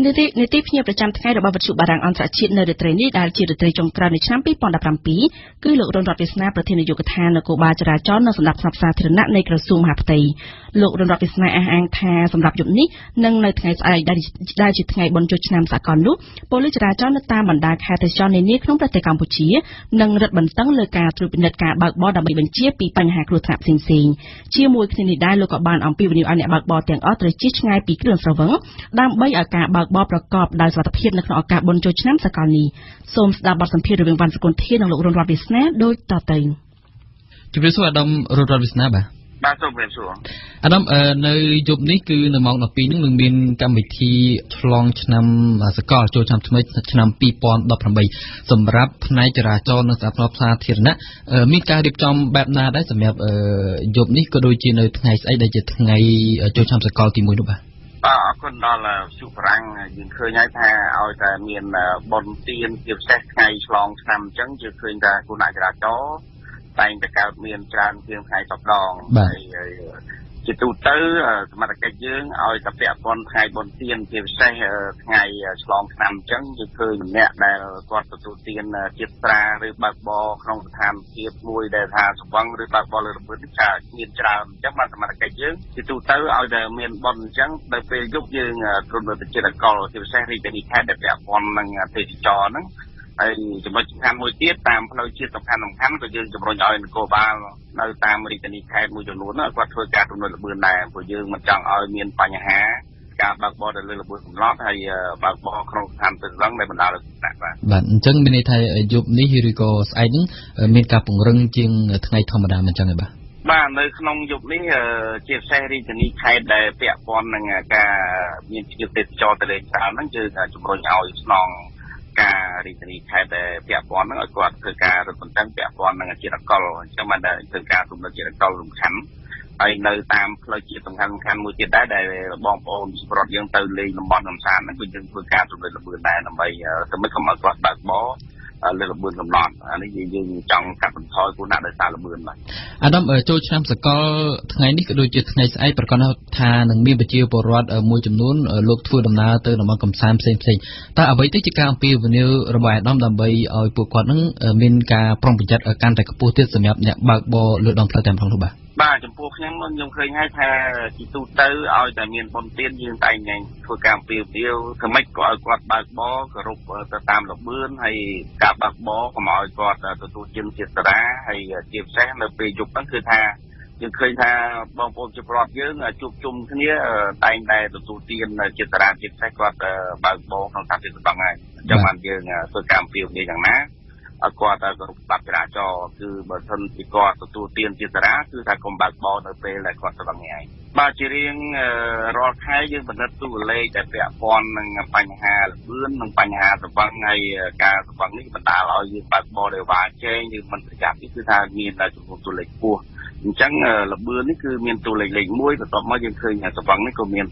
នីតិភ្នាក់ប្រចាំថ្ងៃរបស់វិទ្យុបារាំងអន្តរជាតិនៅរាត្រីនេះដែលជារាត្រីចុងក្រោយនៃឆ្នាំ2017គឺលោករនរដ្ឋវាសនាប្រធាននាយកដ្ឋាននគរបាលចរាចរណ៍និងសម្ដាប់ស្នាប់សាធារណៈនៃក្រសួងមហាផ្ទៃលោករនរដ្ឋវាសនាអះអាងថាសម្រាប់យប់នេះនិងនៅថ្ងៃស្អែកដែលជាថ្ងៃបុណ្យចូលឆ្នាំសកលនោះប៉ូលីសចរាចរណ៍នៅតាមបណ្ដាខេត្តទេសចរណ៍នានាក្នុងប្រទេសកម្ពុជានឹងរឹតបន្តឹងលើការត្រួតពិនិត្យការបើកបរដើម្បីបញ្ជាពីបញ្ហាគ្រោះថ្នាក់ផ្សេងៗជាមួយគ្នានេះដែរលោកក៏បានអំពាវនាវឲ្យអ្នកបើកបរទាំងអស់ត្រូវជៀសឆ្ងាយពីគ្រឿងស្រវឹងដើម្បីឲ្យការបើកបរប្រកបដោយសុវត្ថិភាពនៅក្នុងឱកាសបុណ្យចូលឆ្នាំសកលនេះសូមស្ដាប់បទសម្ភាសន៍រវាងវណ្ណសកុលធាននិងលោករនរដ្ឋវាសនាដូចតទៅជំរាបសួរអាដាមរនរដ្ឋវាសនាបាទសូមជម្រាបសួរអាដាមនៅយប់នេះគឺនៅម៉ោង 12 នេះនឹងមានកម្មវិធីឆ្លងឆ្នាំសកលចូលឆ្នាំថ្មីឆ្នាំ2018សម្រាប់ផ្នែកចរាចរណ៍និងសម្រាប់សាធារណៈមានការរៀបចំបែបណាដែរសម្រាប់យប់នេះក៏ដូចជានៅថ្ងៃស្អែកដែលជាថ្ងៃចូលឆ្នាំសកលទី1នោះបាទអរគុណដល់សុខរាំងយើងឃើញហើយថាឲ្យតែមានបុណ្យទានជាពិសេសថ្ងៃឆ្លងឆ្នាំអញ្ចឹងយើងឃើញថាគណៈចរាចរណ៍តែងតែកើតមានច្រើនជាងថ្ងៃ10ដងហើយជាទូទៅសមត្ថកិច្ចយើងឲ្យតែពាក់ព័ន្ធថ្ងៃបុណ្យទានជាពិសេសថ្ងៃឆ្លងឆ្នាំអញ្ចឹងយើងឃើញអ្នកដែលគាត់ទទួលទានជាតិស្រាឬបើកបរក្នុងស្ថានភាពមួយដែលថាស្វឹងឬបើកបរលើរបើកចាមានច្រើនអញ្ចឹងបានសមត្ថកិច្ចយើងជាទូទៅឲ្យតែមានបុណ្យអញ្ចឹងដល់ពេលយប់យើងក្រុមប្រជាជាតិកលជាពិសេសរាជធានីខេត្តដែលពាក់ព័ន្ធនឹងទេសចរហ្នឹងហើយចំណុចសំខាន់មួយទៀតតាមផ្លូវជាតិសំខាន់ក៏យើងជំរុញឲ្យនគរបាលនៅតាមរាជធានីខេត្តមួយចំនួនគាត់ធ្វើការទំនុកល្បឿនដែរព្រោះយើងមិនចង់ឲ្យមានបញ្ហាការបើកបរទៅលើល្បឿនកំណត់ហើយបើកបរក្នុងស្ថានភាពស្វឹងដែលបណ្ដាលឲ្យគ្រោះថ្នាក់បាទអញ្ចឹងមានន័យថាយប់នេះឬក៏ស្អែកនេះមានការពង្រឹងជាងថ្ងៃធម្មតាមិនអញ្ចឹងទេបាទនៅក្នុងយប់នេះជាពិសេសរាជធានីខេត្តដែលពាក់ព័ន្ធនឹងការមានភ្ញៀវទេសចរទៅលេងច្រើនហ្នឹងគឺជំរុញឲ្យស្នងការរាជធានីខេត្តដែលពាក់ព័ន្ធហ្នឹងឲ្យគាត់ធ្វើការរឹតបន្តឹងពាក់ព័ន្ធនឹងជាតិកលអញ្ចឹងបានធ្វើការទំនុកជាតិកលសំខាន់ហើយនៅតាមផ្លូវជាតិសំខាន់មួយទៀតដែរដែលបងប្អូនស្រុកយើងទៅលេងតំបន់កំសាន្តហ្នឹងគឺយើងធ្វើការទំនុកល្បឿនដែរដើម្បីធ្វើម៉េចកុំឲ្យគាត់បើកបរលើល្បឿនកំណត់អានេះយើងចង់កាត់បន្ថយគ្រោះថ្នាក់ដោយសារល្បឿនបាទអាដាមចូលឆ្នាំសកលថ្ងៃនេះក៏ដូចជាថ្ងៃស្អែកប្រកាសថានឹងមានប្រជាពលរដ្ឋមួយចំនួនលោកធ្វើដំណើរទៅតំបន់កំសាន្តផ្សេងតើអ្វីទៅជាការអំពាវនាវរបស់អាដាមដើម្បីឲ្យពួកគាត់នឹងមានការប្រុងប្រយ័ត្នកាន់តែខ្ពស់ទៀតសម្រាប់អ្នកបើកបរលើដងផ្លូវតែម្ដងនោះបាទចំពោះខ្ញុំឃើញហើយថាជាទូទៅឲ្យតែមានបុណ្យទានយើងតែងធ្វើការអំពាវនាវធ្វើម៉េចក៏ឲ្យគាត់បើកបរគោរពទៅតាមល្បឿនហើយការបើកបរកុំឲ្យគាត់ទទួលជាជាតិស្រាហើយជាពិសេសនៅពេលយប់ហ្នឹងគឺថាយើងឃើញថាបងប្អូនជាប្រវត្តិយើងជួបជុំគ្នាតែងតែទទួលទានជាតិស្រាជាពិសេសគាត់បើកបរក្នុងស្ថានភាពស្វឹងហើយអញ្ចឹងបានយើងធ្វើការអំពាវនាវយ៉ាងណាឲ្យគាត់គោរពច្បាប់ចរាចរណ៍គឺបើសិនជាគាត់ទទួលទានជាតិស្រាគឺថាកុំបើកបរនៅពេលដែលគាត់ស្វឹងឯងបាទជារៀងរាល់ខែយើងពិនិត្យតួលេខដែលពាក់ព័ន្ធនឹងបញ្ហាល្បឿននិងបញ្ហាស្វឹងហើយការស្វឹងនេះបណ្ដាលឲ្យយើងបើកបរដោយវ៉ាជែងឬមិនប្រយ័ត្ននេះគឺថាមានចំនួនតួលេខខ្ពស់អញ្ចឹងល្បឿននេះគឺមានតួលេខ1បន្ទាប់មកយើងឃើញស្វឹងនេះក៏មាន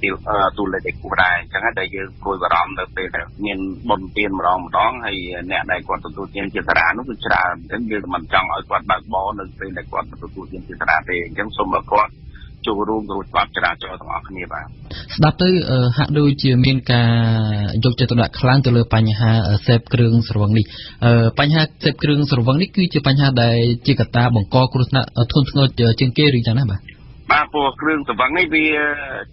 តួលេខខ្ពស់ដែរអញ្ចឹងតែយើងគួរបារម្ភនៅពេលដែលមានបុណ្យទានម្ដងហើយអ្នកដែលគាត់ទទួលទានជាតិស្រានោះគឺច្រើនអញ្ចឹងយើងមិនចង់ឲ្យគាត់បើកបរនៅពេលដែលគាត់ទទួលទានជាតិស្រាទេអញ្ចឹងសូមឲ្យគាត់ចូលរួមគោរពច្បាប់ចរាចរណ៍ទាំងអស់គ្នាបាទស្ដាប់ទៅហាក់ដូចជាមានការយកចិត្តទុកដាក់ខ្លាំងទៅលើបញ្ហាសេពគ្រឿងស្រវឹងនេះបញ្ហាសេពគ្រឿងស្រវឹងនេះគឺជាបញ្ហាដែលជាកត្តាបង្កគ្រោះថ្នាក់ធ្ងន់ធ្ងរជាងគេឬយ៉ាងណាបាទព្រោះគ្រឿងស្រវឹងនេះវា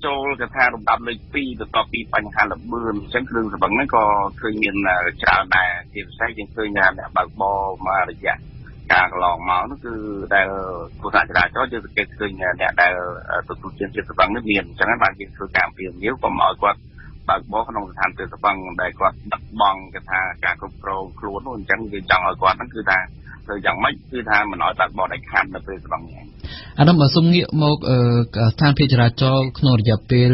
ចូលកថាលំដាប់លេខ2បន្ទាប់ពីបញ្ហាល្បឿនអញ្ចឹងគ្រឿងស្រវឹងនេះក៏ឃើញមានច្រើនដែរជាពិសេសយើងឃើញថាអ្នកបើកបរមករយៈការកន្លងមកនោះគឺដែលគ្រោះថ្នាក់ចរាចរណ៍យើងសង្កេតឃើញអ្នកដែលទទួលទានជាតិស្វឹងនេះមានអញ្ចឹងបានយើងធ្វើការអំពាវនាវកុំឲ្យគាត់បើកបរក្នុងស្ថានភាពស្វឹងដែលគាត់បាត់បង់គេថាការគ្រប់គ្រងខ្លួននោះអញ្ចឹងយើងចង់ឲ្យគាត់ហ្នឹងគឺថាធ្វើយ៉ាងម៉េចគឺថាមិនឲ្យបើកបរដាច់ខាតនៅពេលស្វឹងនេះអាដាមសូមងាកមកស្ថានភាពចរាចរណ៍ក្នុងរយៈពេល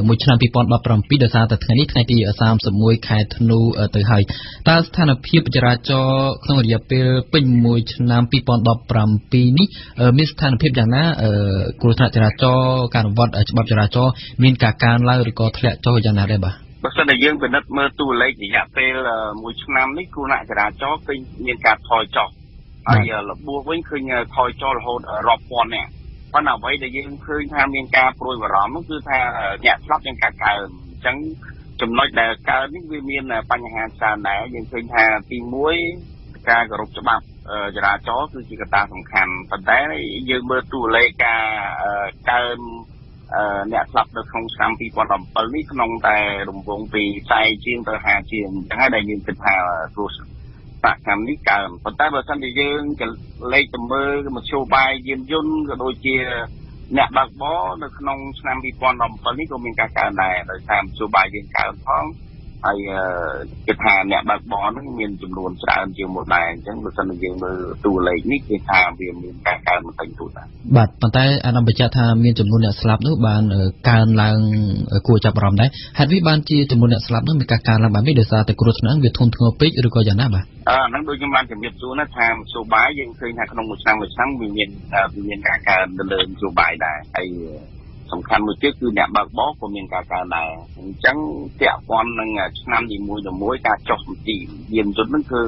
មួយឆ្នាំ2017ដោយសារតែថ្ងៃនេះថ្ងៃទី31ខែធ្នូទៅហើយតើស្ថានភាពចរាចរណ៍ក្នុងរយៈពេលពេញមួយឆ្នាំ2017នេះមានស្ថានភាពយ៉ាងណាគ្រោះថ្នាក់ចរាចរណ៍ការអនុវត្តច្បាប់ចរាចរណ៍មានការកើនឡើងឬក៏ធ្លាក់ចុះយ៉ាងណាដែរបាទបើសិនតែយើងពិនិត្យមើលតួលេខរយៈពេលមួយឆ្នាំនេះគ្រោះថ្នាក់ចរាចរណ៍ឃើញមានការថយចុះហើយរបួសវិញឃើញថយចុះរហូតរាប់ពាន់នាក់ប៉ុន្តែអ្វីដែលយើងឃើញថាមានការព្រួយបារម្ភនោះគឺថាអ្នកស្លាប់មានការកើនអញ្ចឹង ចំណុចដែលកើតនេះវាមានបញ្ហាច្រើនដែរយើងឃើញថាទី1ការគោរពច្បាប់ចរាចរណ៍គឺជាកត្តាសំខាន់ប៉ុន្តែយើងមើលតួលេខការកើនអ្នកស្លាប់នៅក្នុងឆ្នាំ2017នេះក្នុងតែរង្វង់ពី40ជាងទៅ50ជាងអញ្ចឹងហើយដែលយើងគិតថាគ្រោះសកម្មនេះកើនប៉ុន្តែបើសិនជាយើងលេខទៅមើលមធ្យោបាយយានយន្តក៏ដូចជាអ្នកបើកបរនៅក្នុងឆ្នាំ2017នេះក៏មានការកើនដែរដោយសារមធ្យោបាយយើងកើនផងហើយគិតថាអ្នកបើកបរហ្នឹងមានចំនួនច្រើនជាងមុនដែរអញ្ចឹងបើសិនជាយើងមើលតួលេខនេះគឺថាវាមានការកើនបន្តិចតួចដែរបាទប៉ុន្តែអាដាមបញ្ជាក់ថាមានចំនួនអ្នកស្លាប់នោះបានកើនឡើងគួរចាប់អារម្មណ៍ដែរហេតុវាបានជាចំនួនអ្នកស្លាប់នោះមានការកើនឡើងបែបនេះដោយសារតែគ្រោះថ្នាក់វាធ្ងន់ធ្ងរពេកឬក៏យ៉ាងណាបាទហ្នឹងដូចខ្ញុំបានជំរាបសួរណាថាមធ្យោបាយយើងឃើញថាក្នុងមួយឆ្នាំវាមានការកើនទៅលើមធ្យោបាយដែរហើយសំខាន់មួយទៀតគឺអ្នកបើកបរក៏មានការកើនដែរអញ្ចឹងពាក់ព័ន្ធនឹងឆ្នាំនីមួយៗការចុះសម្ពាធយានយន្តហ្នឹងគឺ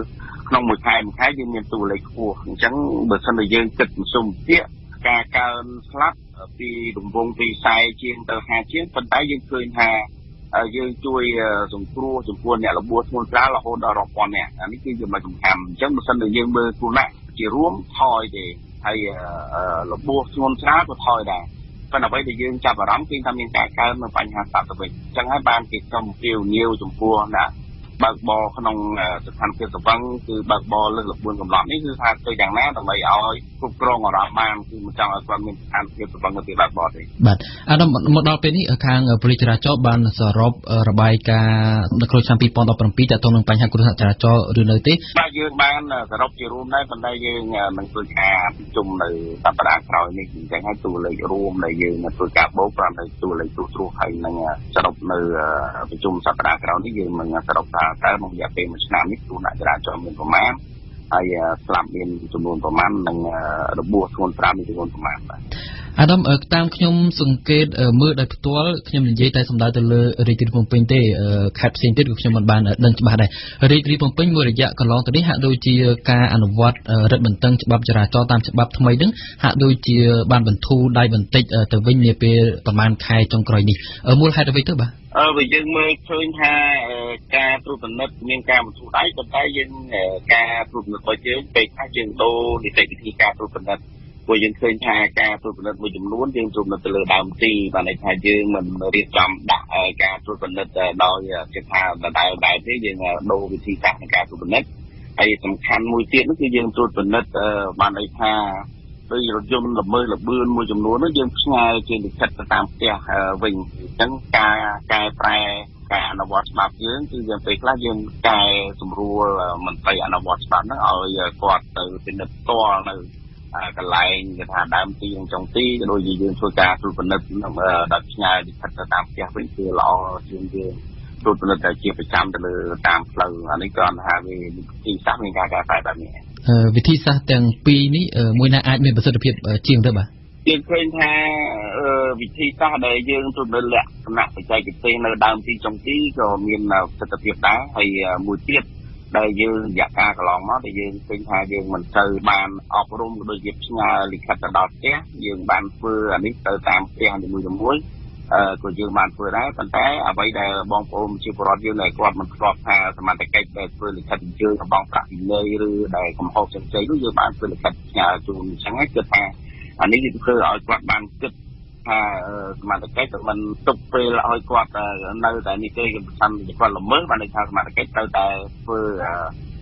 ក្នុងមួយខែយើងមានតួលេខខ្ពស់អញ្ចឹងបើសិនជាយើងគិតមធ្យមពាក្យការកើនស្លាប់ពីរង្វង់ពី40ជាងទៅ50ជាងប៉ុន្តែយើងឃើញថាយើងជួយសង្គ្រោះចំពោះអ្នករបួសធ្ងន់ស្រាលរហូតដល់រាប់ពាន់នាក់នេះគឺចំណុចសំខាន់អញ្ចឹងបើសិនជាយើងមើលគ្រោះថ្នាក់ជារួមថយទេហើយរបួសធ្ងន់ស្រាលក៏ថយដែរប៉ុន្តែអ្វីដែលយើងចាប់អារម្មណ៍គឺថាមានការកើននៅបញ្ហាស្តាប់ទៅវិញអញ្ចឹងហើយបានគេសុំពាវនាវចំពោះអ្នកបើកបរក្នុងស្ថានភាពស្វឹងគឺបើកបរលើសល្បឿនកំណត់នេះគឺថាធ្វើយ៉ាងណាដើម្បីឲ្យគ្រប់គ្រងអារម្មណ៍បានគឺមិនចង់ឲ្យគាត់មានស្ថានភាពស្វឹងនៅពេលបើកបរទេបាទអានោះមកដល់ពេលនេះខាងប៉ូលីសចរាចរណ៍បានសរុបរបាយការណ៍នៅក្នុងឆ្នាំ2017ទាក់ទងនឹងបញ្ហាគ្រោះថ្នាក់ចរាចរណ៍ឬនៅទេបាទយើងបានសរុបជារួមដែរប៉ុន្តែយើងនឹងធ្វើការប្រជុំនៅសប្តាហ៍ក្រោយនេះអញ្ចឹងហើយតួលេខរួមដែលយើងធ្វើការបូកប្រាំទៅតួលេខទូៗហើយនឹងសរុបនៅប្រជុំសប្តាហ៍ក្រោយនេះយើងនឹងសរុបថាតើក្នុងរយៈពេល1ឆ្នាំនេះគ្រោះថ្នាក់ចរាចរណ៍មានប្រមាណហើយស្លាប់មានចំនួនប្រមាណនិងរបួសធ្ងន់ស្រាលមានចំនួនប្រមាណបាទអាដាមតាមខ្ញុំសង្កេតមើលដោយផ្ទាល់ខ្ញុំនិយាយតែសំដៅទៅលើរាជធានីភ្នំពេញទេខេត្តផ្សេងទៀតក៏ខ្ញុំមិនបានដឹងច្បាស់ដែររាជធានីភ្នំពេញមួយរយៈកន្លងទៅនេះហាក់ដូចជាការអនុវត្តរឹតបន្តឹងច្បាប់ចរាចរណ៍តាមច្បាប់ថ្មីនឹងហាក់ដូចជាបានបន្ធូរដៃបន្តិចទៅវិញនាពេលប្រហែលខែចុងក្រោយនេះមូលហេតុអ្វីទៅបាទបើយើងមើលឃើញថាការត្រួតពិនិត្យមានការបន្ធូរដៃប៉ុន្តែយើងការត្រួតពិនិត្យរបស់យើងពេលខ្លះយើងដូរនីតិវិធីការត្រួតពិនិត្យព្រោះយើងឃើញថាការត្រួតពិនិត្យមួយចំនួនយើងត្រួតពិនិត្យទៅលើដើមទីបានន័យថាយើងមិនរៀបចំដាក់ការត្រួតពិនិត្យដោយគេថាដដែលទេយើងដូរវិធីសាស្ត្រនៃការត្រួតពិនិត្យហើយសំខាន់មួយទៀតនោះគឺយើងត្រួតពិនិត្យបានន័យថាដោយរថយន្តល្មើសល្បឿនមួយចំនួននោះយើងផ្ញើជាលិខិតទៅតាមផ្ទះវិញអញ្ចឹងការកែប្រែការអនុវត្តច្បាប់យើងគឺយើងពេលខ្លះយើងកែសម្រួលមន្ត្រីអនុវត្តច្បាប់ហ្នឹងឲ្យគាត់ទៅពិនិត្យផ្ទាល់នៅកន្លែងគេថាដើមទីនិងចុងទីក៏ដូចជាយើងធ្វើការត្រួតពិនិត្យដល់ផ្ញើលិខិតទៅតាមផ្ទះវិញគឺល្អជាងយើងត្រួតពិនិត្យតែជាប្រចាំទៅលើតាមផ្លូវអានេះក៏ថាវាវិធីសាស្ត្រនៃការកែប្រែបែបនេះវិធីសាស្ត្រទាំងពីរនេះមួយណាអាចមានប្រសិទ្ធភាពជាងទៅបាទយើងឃើញថាវិធីសាស្ត្រដែលយើងត្រួតពិនិត្យលក្ខណៈបច្ចេកទេសនៅដើមទីចុងទីក៏មានប្រសិទ្ធភាពដែរហើយមួយទៀតដែលយើងរយៈកាលកន្លងមកដែលយើងឃើញថាយើងមិនសូវបានអប់រំក៏ដូចជាផ្ញើលិខិតទៅដល់ផ្ទះយើងបានធ្វើអានេះទៅតាមផ្ទះនីមួយៗក៏យើងបានធ្វើដែរប៉ុន្តែអ្វីដែលបងប្អូនជាពលរដ្ឋយើងដែលគាត់មិនស្គាល់ថាសមត្ថកិច្ចដែលធ្វើលិខិតអញ្ជើញរបស់បងប្រាក់ពីនៃឬដែលកំហុសផ្សេងៗនោះយើងបានធ្វើលិខិតផ្ញើជូនអញ្ចឹងហើយគិតថាអានេះគឺធ្វើឲ្យគាត់បានគិតថាសមត្ថកិច្ចតែមិនទុកពេលឲ្យគាត់នៅតែនេះទេគឺប្រសិនជាគាត់ល្មើសបានន័យថាសមត្ថកិច្ចត្រូវតែធ្វើ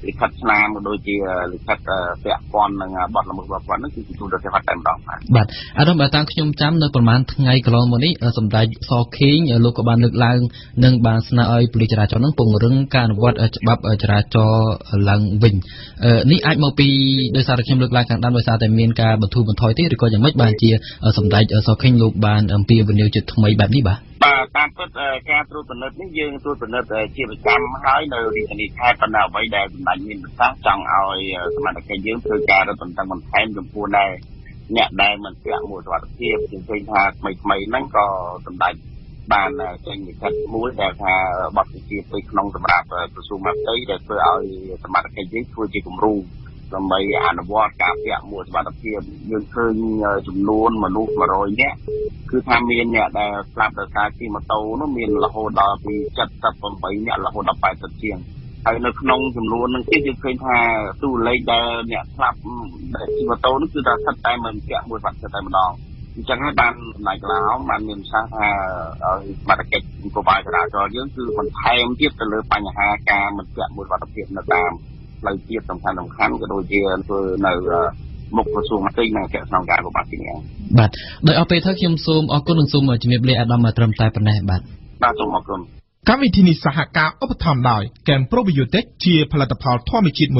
លិខិតស្នាមក៏ដូចជាលិខិតពាក់ព័ន្ធនឹងបទល្មើសរបស់គាត់នោះគឺទទួលទៅគាត់តែម្ដងបាទអានោះបើតាមខ្ញុំចាំនៅប្រហែលថ្ងៃកន្លងមកនេះសម្ដេចសខេងលោកក៏បានលើកឡើងនិងបានស្នើឲ្យប៉ូលីសចរាចរណ៍នឹងពង្រឹងការអនុវត្តច្បាប់ចរាចរណ៍ឡើងវិញនេះអាចមកពីដោយសារតែខ្ញុំលើកឡើងខាងដើមដោយសារតែមានការបន្ធូរបន្ថយទេឬក៏យ៉ាងម៉េចបានជាសម្ដេចសខេងលោកបានអំពាវនាវជាថ្មីបែបនេះបាទតាមពិតការត្រួតពិនិត្យនេះយើងត្រួតពិនិត្យជាប្រចាំហើយនៅរាជធានីខេត្តប៉ុន្តែអ្វីដែលសម្ដេចមានប្រសាសន៍ចង់ឲ្យសមត្ថកិច្ចយើងធ្វើការរឹតបន្តឹងបន្ថែមចំពោះអ្នកដែលមិនពាក់មួកសុវត្ថិភាពយើងឃើញថាថ្មីហ្នឹងក៏សម្ដេចបានចេញលិខិតមួយដែលថាបទវិជាពេកក្នុងសម្រាប់ក្រសួងមហាផ្ទៃដែលធ្វើឲ្យសមត្ថកិច្ចយើងធ្វើជាគំរូ ដើម្បីអនុវត្តការពាក់មួកសុវត្ថិភាពយើងឃើញចំនួនមនុស្ស100នាក់គឺថាមានអ្នកដែលស្លាប់ដោយសារជិះម៉ូតូនោះមានរហូតដល់ពី78នាក់រហូតដល់80ជាងហើយនៅក្នុងចំនួននឹងទៀតយើងឃើញថាតួលេខដែលអ្នកស្លាប់ដែលជិះម៉ូតូនោះគឺថាស្ថិតតែមិនពាក់មួកសុវត្ថិភាពតែម្ដងអញ្ចឹងហើយបានផ្នែកកន្លងបានមានសាសថាឲ្យសមត្ថកិច្ចនគរបាលចរាចរណ៍យើងគឺបន្ថែមទៀតទៅលើបញ្ហាការមិនពាក់មួកសុវត្ថិភាពនៅតាមផ្លូវជាតិសំខាន់ក៏ដូចជាធ្វើនៅមុខក្រសួងមន្ត្រីនិងអគ្គស្នងការរបស់ទីនេះបាទដោយអរពេលថាខ្ញុំសូមអរគុណនិងសូមជំរាបលាអាដាមត្រឹមតែប៉ុណ្ណេះបាទសូមអរគុណកម្មវិធីនេះសហការឧបត្ថម្ភដោយ Kem Probiotic ជាផលិតផលធម្មជាតិ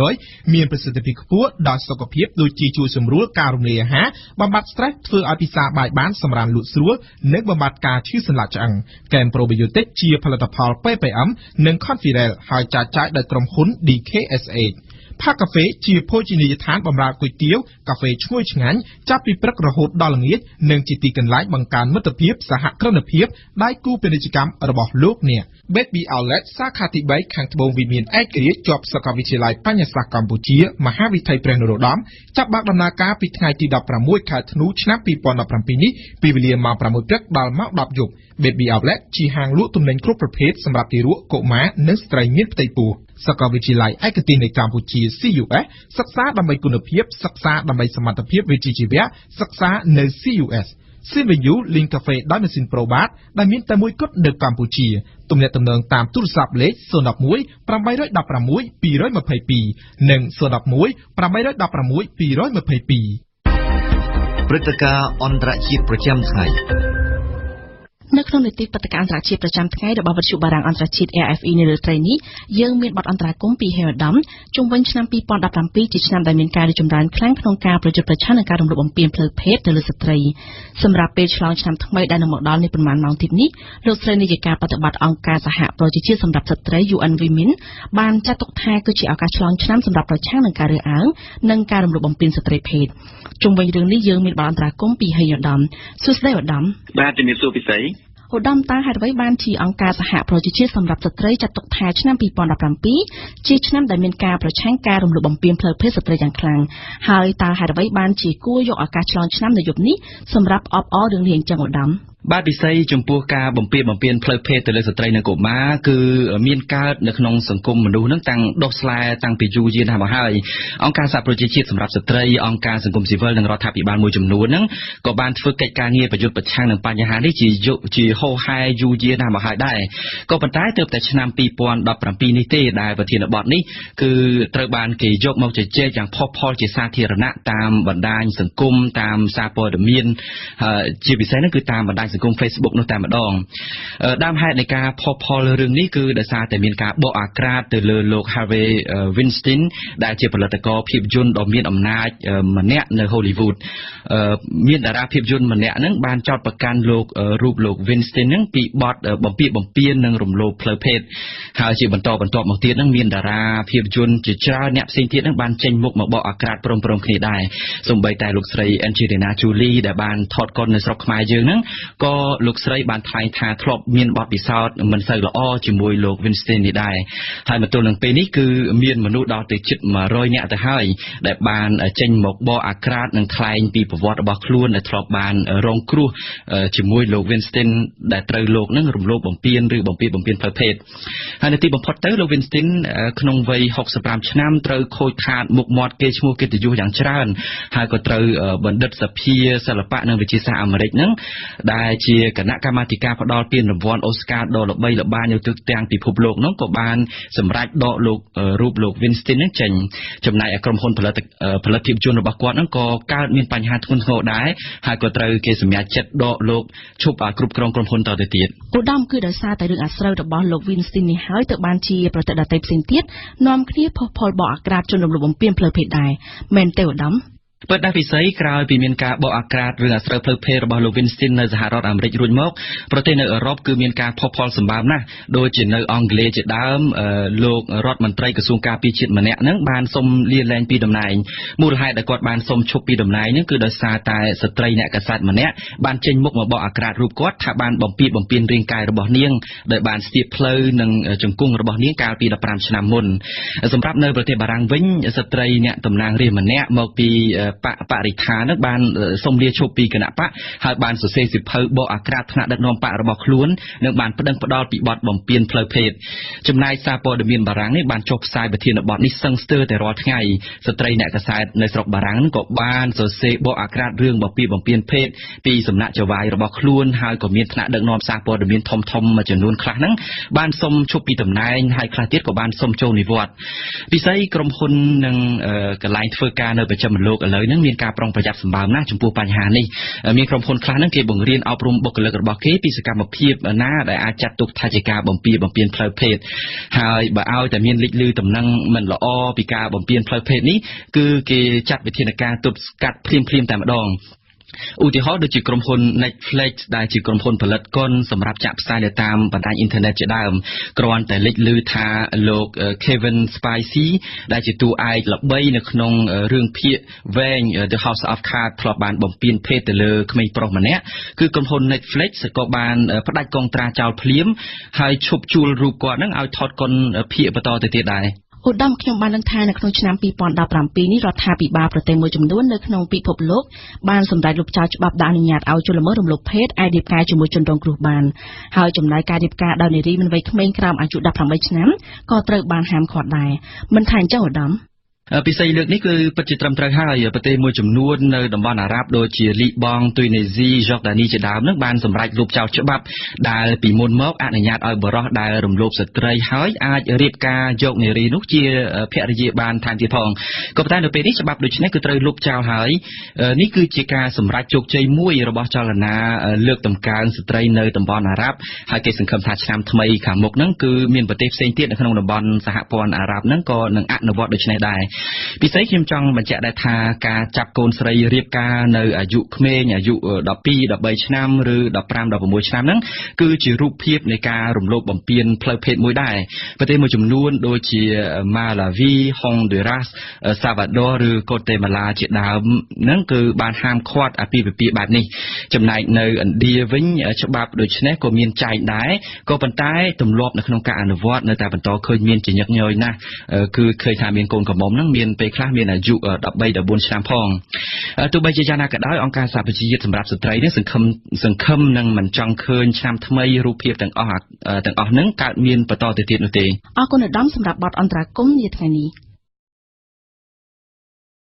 100% មានប្រសិទ្ធភាពខ្ពស់ដល់សុខភាពដូចជាជួយសម្រួលការរំលាយអាហារបំបាត់ stress ធ្វើឲ្យពិសាបាយបានសម្រានលក់ស្រួលនិងបំបាត់ការឈឺសន្លាក់ឆ្អឹង Kem Probiotic ជាផលិតផល PPM និង Confirel ហើយចែកចាយដោយក្រុមហ៊ុន DKSHផាកាហ្វេជាភោជនីយដ្ឋានបម្រើគុយទាវកាហ្វេឈ្ងុយឆ្ងាញ់ចាប់ពីព្រឹករហូតដល់ល្ងាចនិងជាទីកន្លែងបង្កើនមិត្តភាពសហគ្រិនភាពដៃគូពាណិជ្ជកម្មរបស់លោកអ្នក Baby Outlet សាខាទី3ខាងត្បូងវិមានឯករាជ្យជាប់សាកលវិទ្យាល័យបញ្ញាសាស្ត្រកម្ពុជាមហាវិទ្យាល័យព្រះនរោត្តមចាប់បើកដំណើរការពីថ្ងៃទី16ខែធ្នូឆ្នាំ2017នេះពីវេលាម៉ោង 6 ព្រឹកដល់ម៉ោង 10 យប់ Baby Outlet ជាហាងលក់ទំនិញគ្រប់ប្រភេទសម្រាប់ទារកកុមារនិងស្ត្រីមានផ្ទៃពោះសាកលវិទ្យាល័យឯកទេសនៃកម្ពុជា CUS សិក្សាដើម្បីគុណភាពសិក្សាដើម្បីសមត្ថភាពវិជ្ជាជីវៈសិក្សានៅ CUS Silverview Link Cafe ដោយម៉ាស៊ីន Probat ដែលមានតែមួយគត់នៅកម្ពុជាទំនាក់ទំនងតាមទូរស័ព្ទលេខ011 816 222និង011 816 222ព្រឹត្តិការណ៍អន្តរជាតិប្រចាំថ្ងៃនៅក្នុងនីតិបតកាអន្តរជាតិប្រចាំថ្ងៃរបស់វិទ្យុបារាំងអន្តរជាតិ RFI នៅលើត្រីនេះយើងមានបទអន្តរាគមន៍ពីហេរ៉ាដាមជុំវិញឆ្នាំ2017ជាឆ្នាំដែលមានការរីកចម្រើនខ្លាំងក្នុងការប្រយុទ្ធប្រឆាំងនឹងការរំលោភបំពានផ្លូវភេទទៅលើស្ត្រីសម្រាប់ពេលឆ្លងឆ្នាំថ្មីដែលនឹងមកដល់នេះប្រហែលម៉ោងទៀតនេះលោកស្រីនាយិកាបដិបត្តិអង្គការសហប្រជាជាតិសម្រាប់ស្ត្រី UN Women បានចាត់ទុកថាគឺជាឱកាសឆ្លងឆ្នាំសម្រាប់ប្រឆាំងនឹងការរើសអើងនិងការរំលោភបំពានស្ត្រីភេទជុំវិញរឿងនេះយើងមានបទអន្តរាគមន៍ពីហេរ៉ាដាមសួស្តីឧត្តមបាទជំរាបសួរពិសេសឧត្តមតើហេតុអ្វីបានជាអង្គការសហប្រជាជាតិសម្រាប់ស្ត្រីចាត់ទុកថាឆ្នាំ2017ជាឆ្នាំដែលមានការប្រឆាំងការរំលោភបំពានផ្លូវភេទស្ត្រីយ៉ាងខ្លាំងហើយតើហេតុអ្វីបានជាគួរយកឱកាសឆ្លងឆ្នាំនៅយប់នេះសម្រាប់អបអររឿងនេះអញ្ចឹងឧត្តមបាទពិសេសចំពោះការបំពានផ្លូវភេទទៅលើស្ត្រីនិងកុមារគឺមានកើតនៅក្នុងសង្គមមនុស្សនឹងតាំងដុះស្លែតាំងពីយូរយារណាស់មកហើយអង្គការសហប្រជាជាតិសម្រាប់ស្ត្រីអង្គការសង្គមស៊ីវិលនិងរដ្ឋាភិបាលមួយចំនួនហ្នឹងក៏បានធ្វើកិច្ចការងារប្រយុទ្ធប្រឆាំងនឹងបញ្ហានេះជាហូរហែយូរយារណាស់មកហើយដែរក៏ប៉ុន្តែទើបតែឆ្នាំ2017នេះទេដែលប្រធានបទនេះគឺត្រូវបានគេយកមកជជែកយ៉ាងផុសផុលជាសាធារណៈតាមបណ្ដាញសង្គមតាមសារព័ត៌មានជាពិសេសហ្នឹងគឺតាមបណ្ដាញសង្គម Facebook នោះតែម្ដងដើមហេតុនៃការផុសផុលរឿងនេះគឺដោយសារតែមានការបកអាក្រាតទៅលើលោក Harvey Weinstein ដែលជាផលិតករភាពយន្តដ៏មានអំណាចម្នាក់នៅ Hollywood មានតារាភាពយន្តម្នាក់ហ្នឹងបានចោទប្រកាន់លោករូបលោក Weinstein ហ្នឹងពីបទបំពាននិងរំលោភផ្លូវភេទហើយជាបន្តមកទៀតហ្នឹងមានតារាភាពយន្តជាច្រើនអ្នកផ្សេងទៀតហ្នឹងបានចេញមុខមកបកអាក្រាតព្រមគ្នាដែរសូម្បីតែលោកស្រី Angelina Jolie ដែលបានថតកុននៅស្រុកខ្មែរយើងហ្នឹងក៏លោកស្រីបានថ្លែងថាធ្លាប់មានបទពិសោធន៍មិនសូវល្អជាមួយលោក Weinstein នេះដែរហើយមកទល់នឹងពេលនេះគឺមានមនុស្សដល់ទៅជិត100នាក់ទៅហើយដែលបានចេញមកបកអាក្រាតនិងថ្លែងពីប្រវត្តិរបស់ខ្លួនដែលធ្លាប់បានរងគ្រោះជាមួយលោក Weinstein ដែលត្រូវលោកនឹងរំលោភបំពានឬបំពានផ្លូវភេទហើយនៅទីបំផុតទៅលោក Weinstein ក្នុងវ័យ65ឆ្នាំត្រូវខូចខាតមុខមាត់គេឈ្មោះកិត្តិយសយ៉ាងច្រើនហើយក៏ត្រូវបណ្ឌិតសភាសិល្បៈនិងវិទ្យាសាស្ត្រអាមេរិកហ្នឹងដែលជាគណៈកម្មាធិការផ្ដល់ពានរង្វាន់អូស្ការដ៏ល្បីល្បាញនៅទូទាំងពិភពលោកនោះក៏បានសម្រេចដកលោករូបលោក Weinstein នឹងចេញចំណែកឯក្រុមហ៊ុនផលិតភាពយន្តរបស់គាត់ហ្នឹងក៏កើតមានបញ្ហាធ្ងន់ធ្ងរដែរហើយក៏ត្រូវគេសម្រេចចិត្តដកលោកឈប់គ្រប់គ្រងក្រុមហ៊ុនតទៅទៀតឧត្តមគឺដោយសារតែរឿងអាស្រូវរបស់លោក Weinstein នេះហើយទៅបានជាប្រតិបត្តិដតីផ្សេងទៀតនាំគ្នាផុសផុលបកអាក្រាតជនរំលោភបំពានផ្លូវភេទដែរមែនទេឧត្តម ពិតណាស់ពិសីក្រោយពីមានការបកអាក្រាតរឿងអាស្រូវផ្លូវភេទរបស់លោក Winston នៅសហរដ្ឋអាមេរិករួចមកប្រទេសនៅអឺរ៉ុបគឺមានការផុសផុលសម្បើមណាស់ដូចជានៅអង់គ្លេសជាដើមលោករដ្ឋមន្ត្រីក្រសួងការពារជាតិម្នាក់ហ្នឹងបានសុំលាលែងពីតំណែងមូលហេតុដែលគាត់បានសុំឈប់ពីតំណែងហ្នឹងគឺដោយសារតែស្ត្រីអ្នកកាសែតម្នាក់បានចេញមុខមកបកអាក្រាតរូបគាត់ថាបានបំពានរាងកាយរបស់នាងដោយបានស្ទាបផ្លូវនិងជង្គង់របស់នាងកាលពី15ឆ្នាំមុនសម្រាប់នៅប្រទេសបារាំងវិញស្ត្រីអ្នកតំណាងរាស្ត្រម្នាក់មកពីបរិស្ថាននឹងបានសុំលាឈប់ពីគណៈបកហើយបានសរសេរសៀវភៅបកអាក្រាតថ្នាក់ដឹកនាំបករបស់ខ្លួននិងបានប្តឹងផ្តល់ពីបទបំពានផ្លូវភេទចំណែកសារព័ត៌មានបារាំងនេះបានចុះផ្សាយប្រធានបទនេះសឹងស្ទើរតែរាល់ថ្ងៃស្ត្រីអ្នកកាសែតនៅស្រុកបារាំងក៏បានសរសេរបកអាក្រាតរឿងបំពានភេទពីសំណាក់ចៅហ្វាយរបស់ខ្លួនហើយក៏មានថ្នាក់ដឹកនាំសារព័ត៌មានធំមួយចំនួនខ្លះហ្នឹងបានសុំឈប់ពីតំណែងហើយខ្លះទៀតក៏បានសុំចូលនិវត្តន៍ពិសេសក្រុមហ៊ុននិងកន្លែងធ្វើការនៅប្រចាំលោកឥឡូវហ្នឹងមានការប្រុងប្រយ័ត្នសម្បើមណាស់ចំពោះបញ្ហានេះមានក្រុមហ៊ុនខ្លះហ្នឹងគេបង្រៀនអប់រំបុគ្គលិករបស់គេពីសកម្មភាពណាដែលអាចចាត់ទុកថាជាការបំពានផ្លូវភេទហើយបើឲ្យតែមានលេចលឺតំណែងមិនល្អពីការបំពានផ្លូវភេទនេះគឺគេចាត់វិធានការទប់ស្កាត់ភ្លាមតែម្ដងឧទាហរណ៍ដូចជាក្រុមហ៊ុន Netflix ដែលជាក្រុមហ៊ុនផលិតកុនសម្រាប់ចាក់ផ្សាយនៅតាមបណ្ដាញអ៊ីនធឺណិតជាដើមគ្រាន់តែលេចលឺថាលោក Kevin Spacey ដែលជាតួឯកល្បីនៅក្នុងរឿងភាគវែង The House of Cards ធ្លាប់បានបំពានភេទទៅលើក្មេងប្រុសម្នាក់គឺក្រុមហ៊ុន Netflix ក៏បានផ្ដាច់កងត្រាចោលភ្លាមហើយឈប់ជួលរូបគាត់នឹងឲ្យថតកុនភាគបន្តទៅទៀតដែរឧត្តមខ្ញុំបានដឹងថានៅក្នុងឆ្នាំ2017នេះរដ្ឋាភិបាលប្រទេសមួយចំនួននៅក្នុងពិភពលោកបានសម្រេចលុបចោលច្បាប់ដែលអនុញ្ញាតឲ្យជនល្មើសរំលោភភេទអាចរៀបការជាមួយជនរងគ្រោះបានហើយចំណែកការរៀបការដោយនារីមិនវ័យក្មេងក្រោមអាយុ18ឆ្នាំក៏ត្រូវបានហាមឃាត់ដែរមិនថាអញ្ចឹងឧត្តមពិសេសលើកនេះគឺពិតជាត្រឹមត្រូវហើយប្រទេសមួយចំនួននៅតំបន់អារ៉ាប់ដូចជាលីបង់ទុយនេស៊ីយ៉ូដានីជាដើមនឹងបានសម្រេចលុបចោលច្បាប់ដែលពីមុនមកអនុញ្ញាតឲ្យបរិសុទ្ធដែលរំលោភស្ត្រីហើយអាចរៀបការយកនារីនោះជាភរិយាបានថែមទៀតផងក៏ប៉ុន្តែនៅពេលនេះច្បាប់ដូចនេះគឺត្រូវលុបចោលហើយនេះគឺជាការសម្រេចជោគជ័យមួយរបស់ចលនាលើកតម្កើងស្ត្រីនៅតំបន់អារ៉ាប់ហើយគេសង្ឃឹមថាឆ្នាំថ្មីខាងមុខហ្នឹងគឺមានប្រទេសផ្សេងទៀតនៅក្នុងតំបន់សហព័ន្ធអារ៉ាប់ហ្នឹងក៏នឹងអនុវត្តដូចនេះដែរពិសេសខ្ញុំចង់បញ្ជាក់ដែរថាការចាប់កូនស្រីរៀបការនៅអាយុក្មេងអាយុ12 13ឆ្នាំឬ15 16ឆ្នាំហ្នឹងគឺជារូបភាពនៃការរំលោភបំពានផ្លូវភេទមួយដែរប្រទេសមួយចំនួនដូចជាម៉ាឡាវី ហុងឌុយរ៉ាស សាវ៉ាដ័រឬកូតេម៉ាឡាជាដើមហ្នឹងគឺបានហាមឃាត់អាពាហ៍ពិពាហ៍បែបនេះចំណែកនៅឥណ្ឌាវិញច្បាប់ដូចនេះក៏មានចែងដែរក៏ប៉ុន្តែទម្លាប់នៅក្នុងការអនុវត្តនៅតែបន្តឃើញមានជាញឹកញយណាស់គឺឃើញថាមានកូនកំមុំហ្នឹងមានពេលខ្លះមានអាយុ13 14ឆ្នាំផងទោះបីជាយ៉ាងណាក៏ដោយអង្គការសហប្រជាជាតិសម្រាប់ស្ត្រីនេះសង្ឃឹមនឹងមិនចង់ឃើញឆ្នាំថ្មីរូបភាពទាំងអស់ហ្នឹងកើតមានបន្តទៅទៀតនោះទេអរគុណឧត្តមសម្រាប់បទអន្តរាគមន៍នាថ្ងៃនេះ